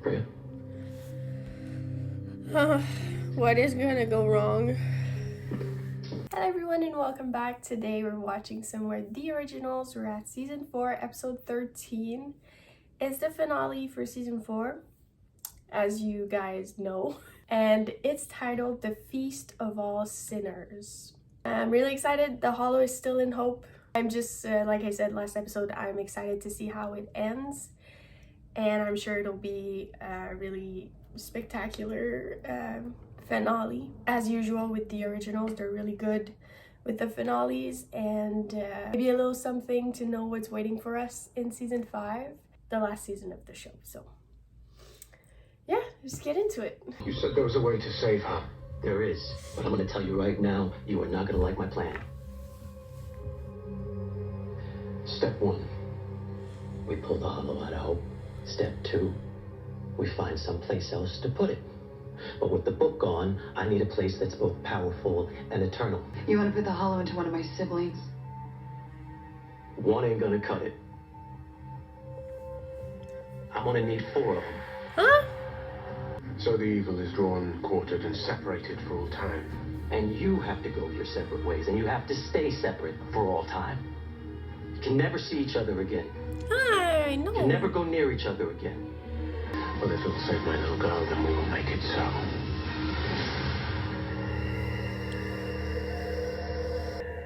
Priya? What is gonna go wrong? Hello everyone and welcome back. Today we're watching some more The Originals. We're at season 4, episode 13. It's the finale for season 4, as you guys know. And it's titled The Feast of All Sinners. I'm really excited. The Hollow is still in hope. I'm just, like I said last episode, I'm excited to see how it ends. And I'm sure it'll be a really spectacular finale. As usual with The Originals, they're really good with the finales, and maybe a little something to know what's waiting for us in season 5, the last season of the show. So yeah, just get into it. You said there was a way to save her. There is, but I'm gonna tell you right now, you are not gonna like my plan. Step 1, we pull the Hollow out of hope. Step 2, we find someplace else to put it. But with the book gone, I need a place that's both powerful and eternal. You want to put the Hollow into one of my siblings? One ain't gonna cut it. I'm gonna need 4 of them. Huh? So the evil is drawn, quartered, and separated for all time. And you have to go your separate ways, and you have to stay separate for all time. You can never see each other again. I know. You can never go near each other again. Well, if it'll save my little girl, then we will make it so.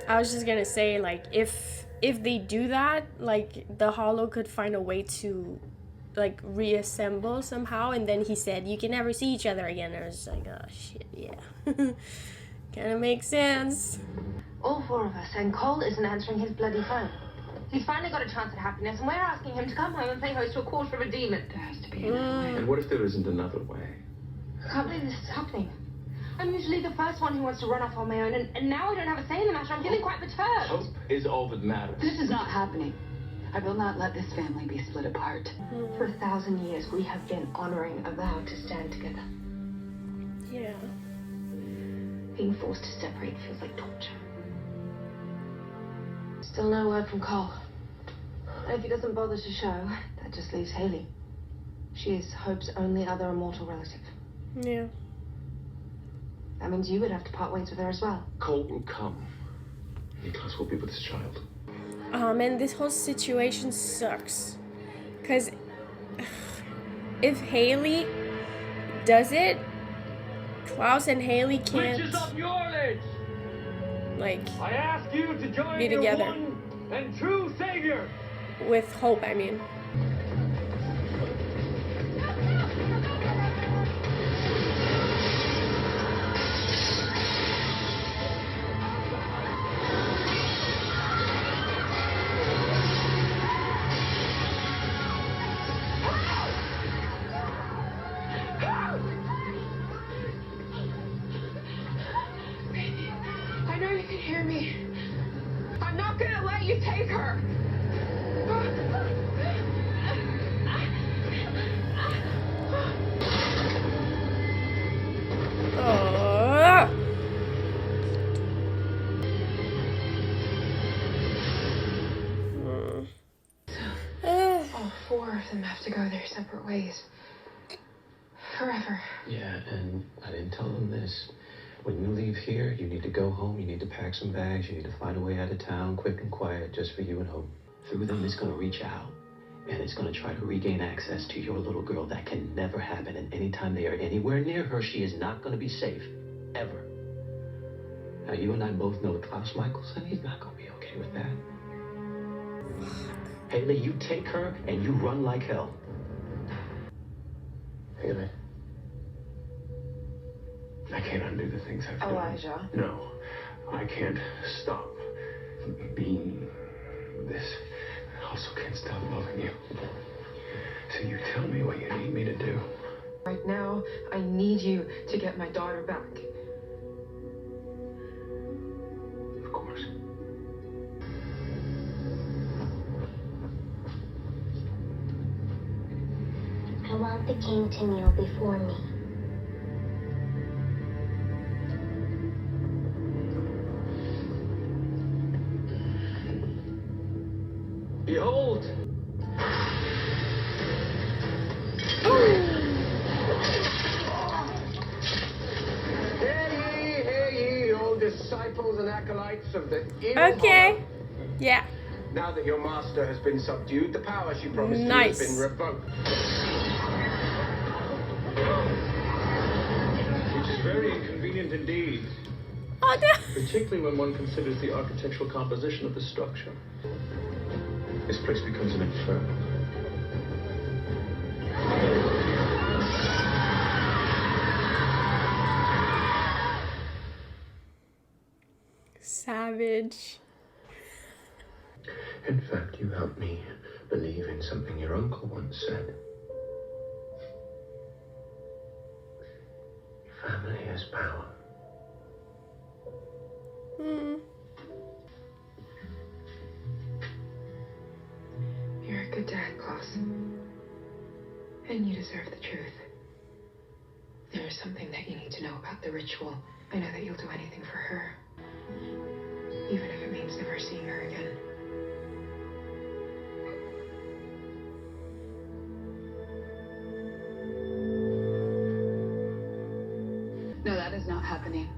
I was just gonna say, like, if they do that, like, the Hollow could find a way to, like, reassemble somehow. And then he said, you can never see each other again. And I was just like, oh shit, yeah. Kind of makes sense. All 4 of us, and Cole isn't answering his bloody phone. He's finally got a chance at happiness, and we're asking him to come home and play host to a quarter of a demon. There has to be another way. And what if there isn't another way? I can't believe this is happening. I'm usually the first one who wants to run off on my own, and now I don't have a say in the matter. I'm feeling quite perturbed. Hope is all that matters. This is not happening. I will not let this family be split apart. For 1,000 years, we have been honoring a vow to stand together. Yeah. Being forced to separate feels like torture. Still no word from Cole. And if he doesn't bother to show, that just leaves Hayley. She is Hope's only other immortal relative. Yeah. That means you would have to part ways with her as well. Cole will come. Klaus will be with his child. And this whole situation sucks. Because if Hayley does it, Klaus and Hayley can't, like, I ask you to join be the together. one and true Savior. With Hope, I mean. I know you can hear me. I'm not gonna let you take her. Oh. All 4 of them have to go their separate ways. Forever. Yeah, and I didn't tell them this. When you leave here, you need to go home, you need to pack some bags, you need to find a way out of town, quick and quiet, just for you and Hope. Through them, it's gonna reach out, and it's gonna try to regain access to your little girl. That can never happen, and anytime they are anywhere near her, she is not gonna be safe. Ever. Now, you and I both know that Klaus Michelson, he's not gonna be okay with that. Hayley, you take her, and you run like hell. Hayley. I can't undo the things I've done. Elijah. No, I can't stop being this. I also can't stop loving you. So you tell me what you need me to do. Right now, I need you to get my daughter back. Of course. I want the king to kneel before me. Behold! acolytes of the evil Okay. Hollow. Yeah. Now that your master has been subdued, the power she promised you Nice. has been revoked. Which is very inconvenient indeed. Oh no. Particularly when one considers the architectural composition of the structure. This place becomes an inferno. Savage. In fact, you helped me believe in something your uncle once said. Family has power. You're a good dad, Klaus. And you deserve the truth. There is something that you need to know about the ritual. I know that you'll do anything for her. Even if it means never seeing her again. No, that is not happening.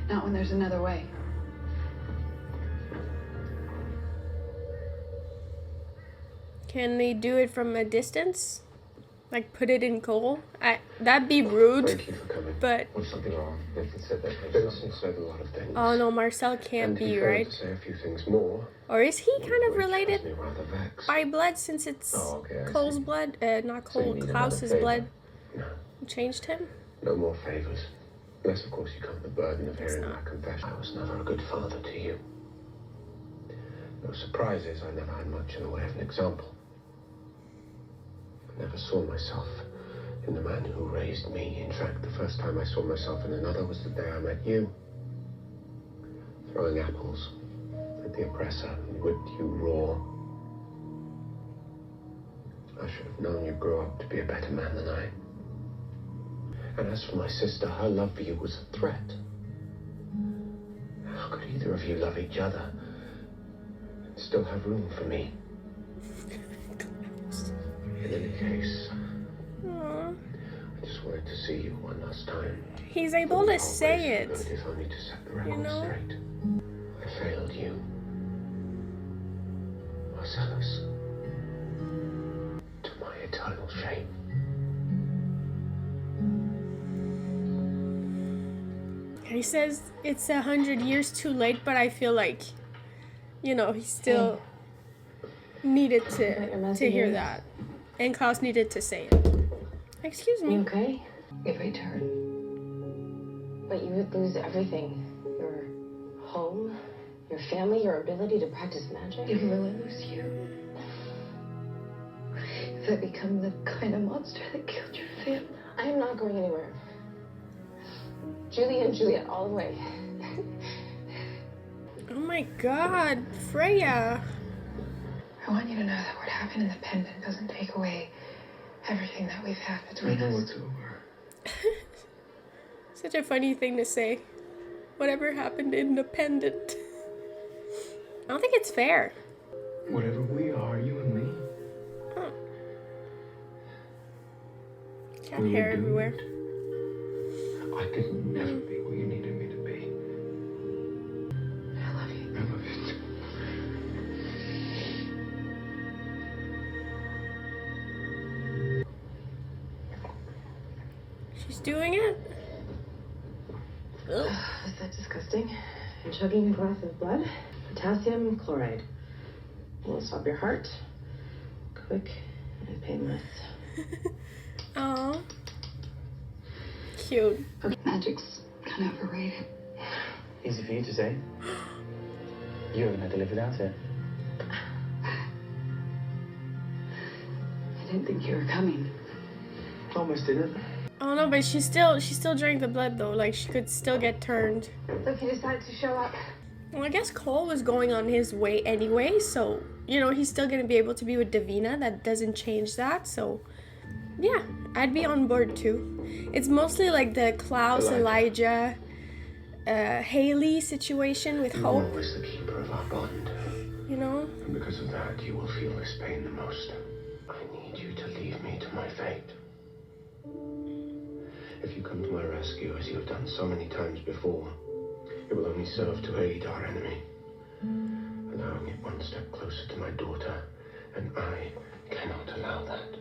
Not when there's another way. Can they do it from a distance? Like put it in coal? That'd be rude. Thank you for coming. But Was something wrong? Vincent said that. Vincent said a lot of things. oh no, Marcel can't And he be, failed right? to say a few things more, Or is he kind of which has related me rather vexed. by blood since it's Oh, okay, I Cole's see. blood? Not So you Cole, need Klaus's another favor? blood. No, Changed him? no more favors. Unless, of course, you come the burden of hearing not. my confession. I was never a good father to you. No surprises. I never had much in the way of an example. I never saw myself in the man who raised me. In fact, the first time I saw myself in another was the day I met you. Throwing apples at the oppressor. Would you roar? I should have known you grew up to be a better man than I. And as for my sister, her love for you was a threat. How could either of you love each other and still have room for me? In any case, Aw. I just wanted to see you one last time. He's able to say it. If only to set the record know? straight. I failed you. Marcellus. To my eternal shame. He says it's 100 years too late, but I feel like, you know, he still needed to hear that. And Klaus needed to say it. Excuse You me. okay? If I turn. But you would lose everything. Your home, your family, your ability to practice magic. If will I lose you? If I become the kind of monster that killed your family? I am not going anywhere. Julie and Juliet all the way. Oh my god, Freya. I want you to know that what happened in the pendant doesn't take away everything that we've had between us. It's over. Such a funny thing to say. Whatever happened independent. I don't think it's fair. Whatever we are, you and me. Huh. Cat we were hair everywhere. doomed. I could never be what you needed me to be. I love you. I love you too. She's doing it. Ugh. Is that disgusting? You're chugging a glass of blood? Potassium chloride. Will stop your heart. Quick and painless. Aw. Cute. Magic's kind of overrated. Easy for you to say. You haven't had to live without it. I didn't think you were coming. Almost didn't. Oh no, but she still drank the blood though. Like she could still get turned. Look, he decided to show up. Well, I guess Cole was going on his way anyway, so you know he's still gonna be able to be with Davina. That doesn't change that. So yeah, I'd be on board too. It's mostly like the Klaus, Elijah, Hayley situation with You Hope. were always the keeper of our bond. You know. And because of that, you will feel this pain the most. I need you to leave me to my fate. If you come to my rescue as you have done so many times before, it will only serve to aid our enemy, allowing it one step closer to my daughter, and I cannot allow that.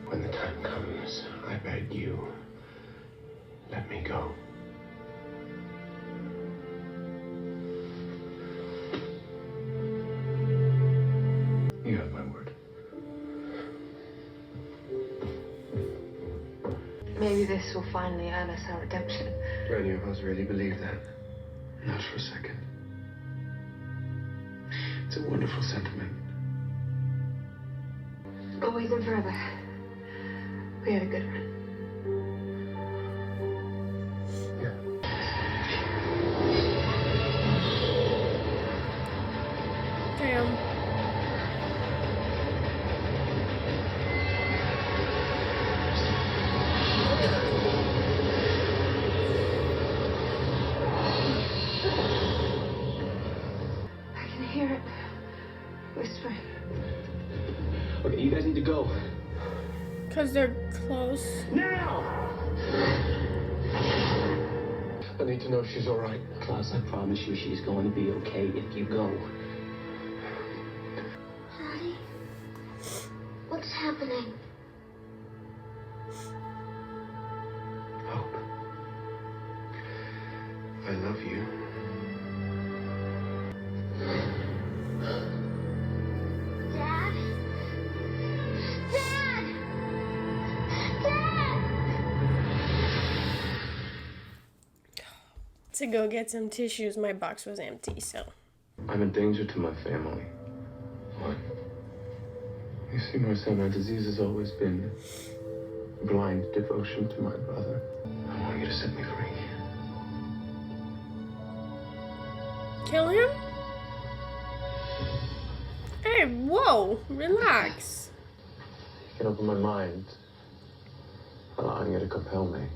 When the time comes, I beg you, let me go. You have my word. Maybe this will finally earn us our redemption. Do any of us really believe that? Not for a second. It's a wonderful sentiment. Always and forever. We had a good run. Damn. I can hear it whispering. Okay, you guys need to go. Because they're close. Now! I need to know she's all right. Klaus, I promise you she's going to be okay if you go. Daddy? What's happening? Hope. I love you. Dad? Dad! Dad! To go get some tissues, my box was empty, so. I'm a danger to my family. What? You see, Marcel, my disease has always been blind devotion to my brother. I want you to set me free. Kill him? Hey, whoa, relax. You can open my mind, allowing you to compel me.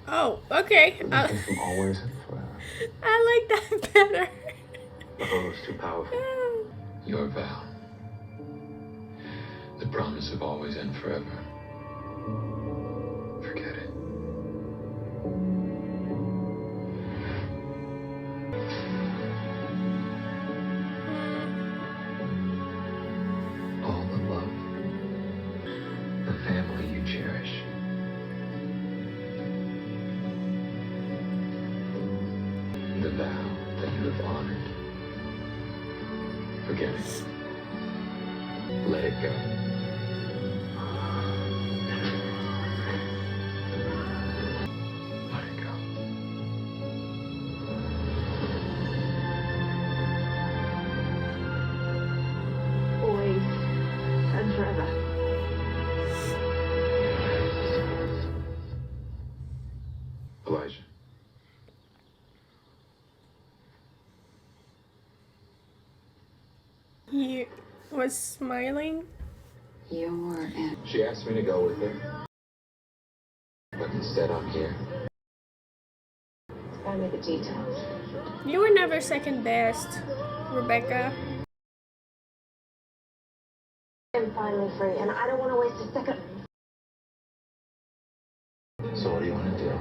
Oh, okay. From always and forever. I like that better. The oath is too powerful. Your vow. The promise of always and forever. Forget it. All the love, the family you cherish. The vow that you have honored. Forget it. Let it go. Let it go. Always and forever. Elijah. He was smiling. Your and She asked me to go with her. But instead I'm here. Spare me the details. You were never second best, Rebecca. I'm finally free, and I don't want to waste a second. So what do you want to do?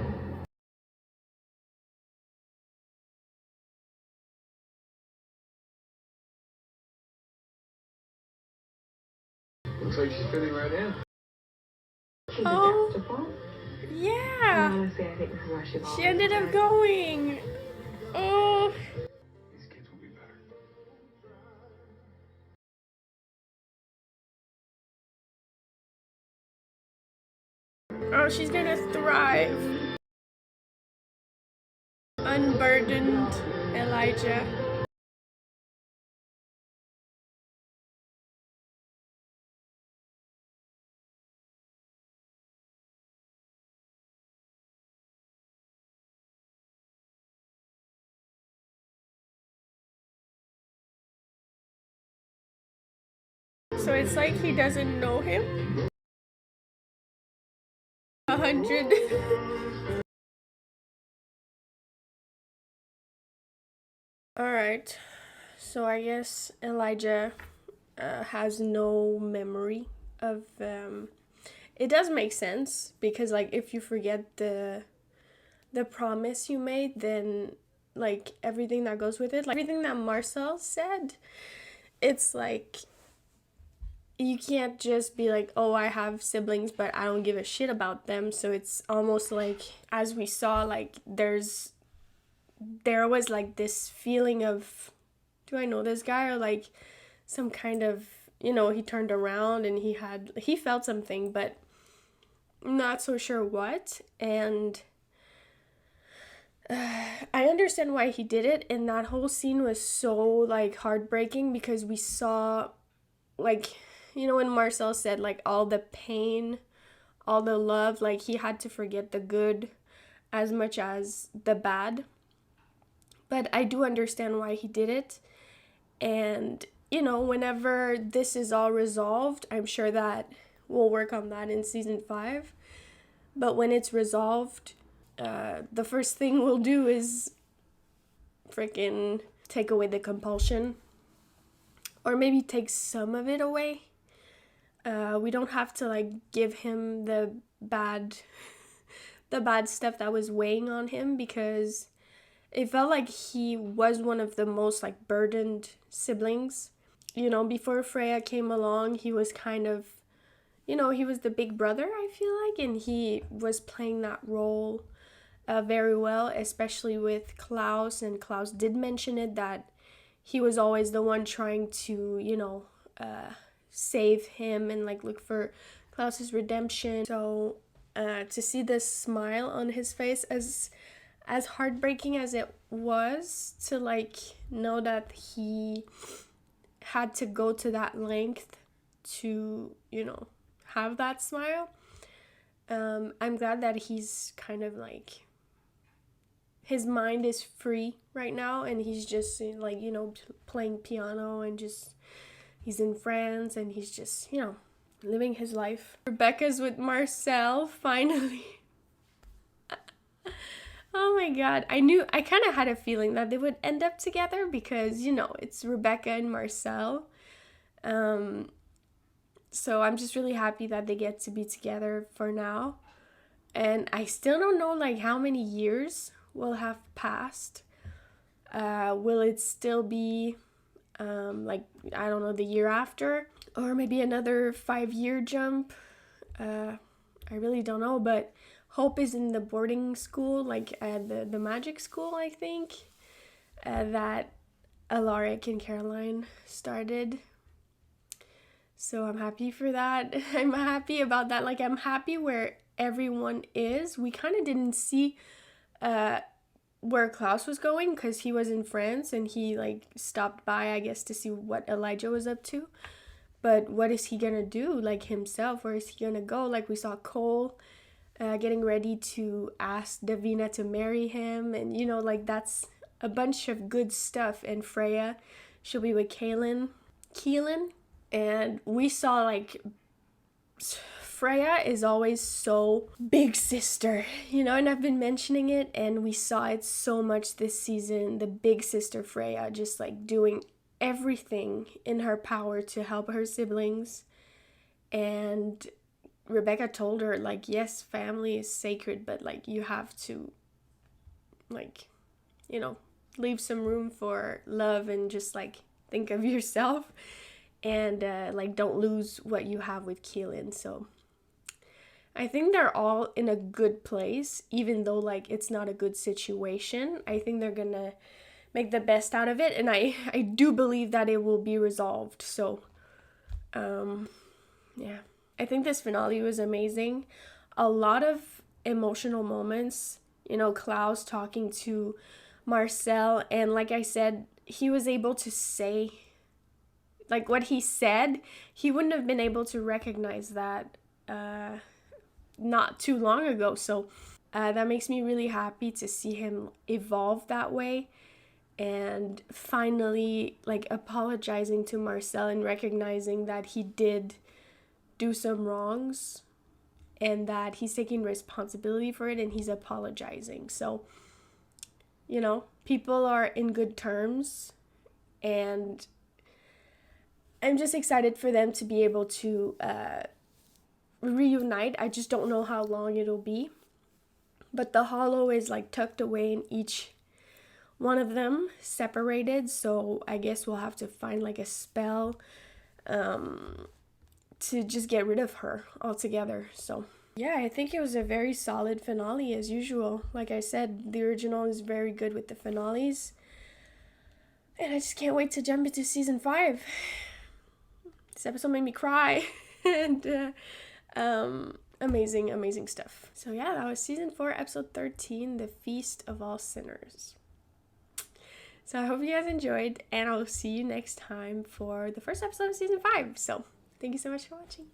Looks like she's fitting right in. She's Oh. adaptable. Yeah. Honestly, I think this is where she belongs. She ended up going. Oh. These kids will be better. Oh, she's gonna thrive. Unburdened Elijah. So it's like he doesn't know him. 100. Alright, so I guess Elijah has no memory of it does make sense, because like if you forget the promise you made, then like everything that goes with it, like everything that Marcel said, it's like you can't just be like, oh, I have siblings but I don't give a shit about them. So it's almost like, as we saw, like there was like this feeling of, do I know this guy, or like some kind of, he turned around and he felt something, but not so sure what. And I understand why he did it, and that whole scene was so like heartbreaking, because we saw like, when Marcel said like all the pain, all the love, like he had to forget the good as much as the bad. But I do understand why he did it. And whenever this is all resolved, I'm sure that we'll work on that in season 5. But when it's resolved, the first thing we'll do is freaking take away the compulsion, or maybe take some of it away. We don't have to like give him the bad stuff that was weighing on him, because it felt like he was one of the most like burdened siblings. Before Freya came along, he was kind of, he was the big brother, I feel like, and he was playing that role very well, especially with Klaus. And Klaus did mention it, that he was always the one trying to, save him and like look for Klaus's redemption. So to see this smile on his face, as heartbreaking as it was, to like know that he had to go to that length to, have that smile. I'm glad that he's kind of like, his mind is free right now, and he's just like, playing piano, and just, he's in France, and he's just, living his life. Rebecca's with Marcel, finally. Oh my god, I kind of had a feeling that they would end up together, because, it's Rebecca and Marcel. So I'm just really happy that they get to be together for now. And I still don't know like how many years will have passed. Will it still be like, I don't know, the year after, or maybe another 5-year jump? I really don't know, but Hope is in the boarding school, like the magic school, I think, that Alaric and Caroline started. So I'm happy for that. I'm happy about that. Like, I'm happy where everyone is. We kind of didn't see where Klaus was going, because he was in France, and he like stopped by, I guess, to see what Elijah was up to. But what is he gonna do, like, himself? Where is he gonna go? Like, we saw Cole getting ready to ask Davina to marry him, and like, that's a bunch of good stuff. And Freya, she'll be with Keelan, and we saw like, Freya is always so big sister, and I've been mentioning it, and we saw it so much this season, the big sister Freya, just like doing everything in her power to help her siblings. And Rebecca told her, like, yes, family is sacred, but like, you have to, like, leave some room for love, and just like think of yourself, and like, don't lose what you have with Keelan. So I think they're all in a good place, even though like it's not a good situation. I think they're gonna make the best out of it, and I do believe that it will be resolved. So yeah, I think this finale was amazing. A lot of emotional moments, Klaus talking to Marcel, and like I said, he was able to say, like, what he said, he wouldn't have been able to recognize that not too long ago. So that makes me really happy to see him evolve that way, and finally like apologizing to Marcel, and recognizing that he did do some wrongs, and that he's taking responsibility for it, and he's apologizing. So people are in good terms, and I'm just excited for them to be able to reunite. I just don't know how long it'll be. But the hollow is like tucked away in each one of them, separated. So I guess we'll have to find like a spell to just get rid of her altogether. So yeah, I think it was a very solid finale as usual. Like I said, the original is very good with the finales. And I just can't wait to jump into season 5. This episode made me cry. And amazing stuff. So yeah, that was season 4, episode 13, The Feast of All Sinners. So I hope you guys enjoyed, and I'll see you next time for the first episode of season 5. So thank you so much for watching.